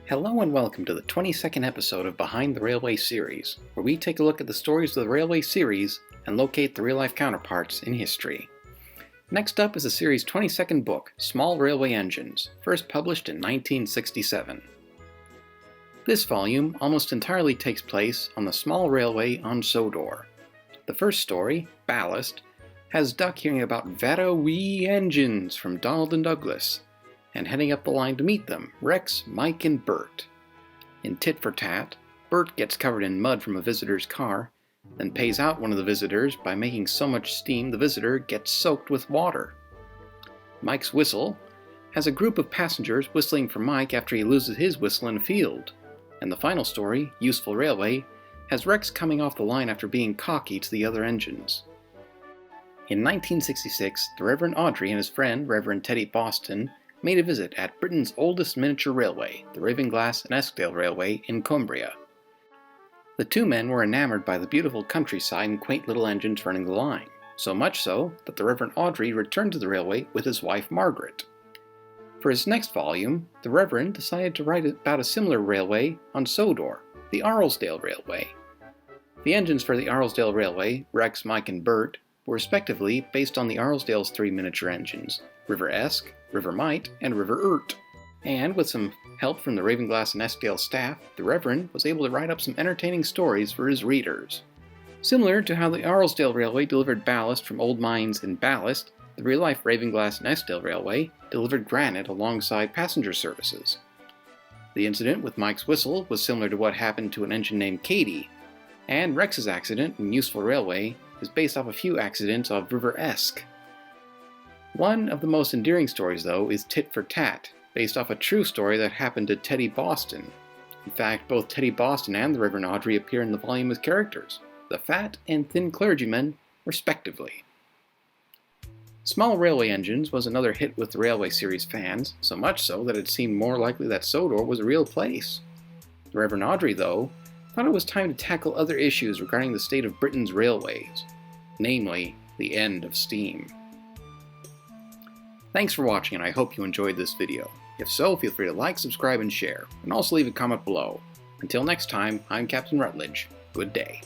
Hello and welcome to the 22nd episode of Behind the Railway series, where we take a look at the stories of the Railway series and locate the real-life counterparts in history. Next up is the series' 22nd book, Small Railway Engines, first published in 1967. This volume almost entirely takes place on the small railway on Sodor. The first story, Ballast, has Duck hearing about Vera wee engines from Donald and Douglas, and heading up the line to meet them, Rex, Mike, and Bert. In Tit for Tat, Bert gets covered in mud from a visitor's car, then pays out one of the visitors by making so much steam the visitor gets soaked with water. Mike's Whistle has a group of passengers whistling for Mike after he loses his whistle in a field. And the final story, Useful Railway, has Rex coming off the line after being cocky to the other engines. In 1966, the Reverend Audrey and his friend, Reverend Teddy Boston, made a visit at Britain's oldest miniature railway, the Ravenglass and Arlesdale Railway in Cumbria. The two men were enamored by the beautiful countryside and quaint little engines running the line, so much so that the Reverend Audrey returned to the railway with his wife Margaret. For his next volume, the Reverend decided to write about a similar railway on Sodor, the Arlesdale Railway. The engines for the Arlesdale Railway, Rex, Mike, and Bert, were respectively based on the Arlesdale's three miniature engines, River Esk, River Might, and River Urt. And with some help from the Ravenglass and Arlesdale staff, the Reverend was able to write up some entertaining stories for his readers. Similar to how the Arlesdale Railway delivered ballast from old mines in Ballast, the real-life Ravenglass and Arlesdale Railway delivered granite alongside passenger services. The incident with Mike's Whistle was similar to what happened to an engine named Katie, and Rex's accident in Useful Railway is based off a few accidents of River Esk. One of the most endearing stories, though, is Tit for Tat, based off a true story that happened to Teddy Boston. In fact, both Teddy Boston and the Reverend Audrey appear in the volume as characters, the fat and thin clergymen, respectively. Small Railway Engines was another hit with the Railway series fans, so much so that it seemed more likely that Sodor was a real place. The Reverend Audrey, though, thought it was time to tackle other issues regarding the state of Britain's railways, namely, the end of steam. Thanks for watching, and I hope you enjoyed this video. If so, feel free to like, subscribe, and share, and also leave a comment below. Until next time, I'm Captain Rutledge. Good day.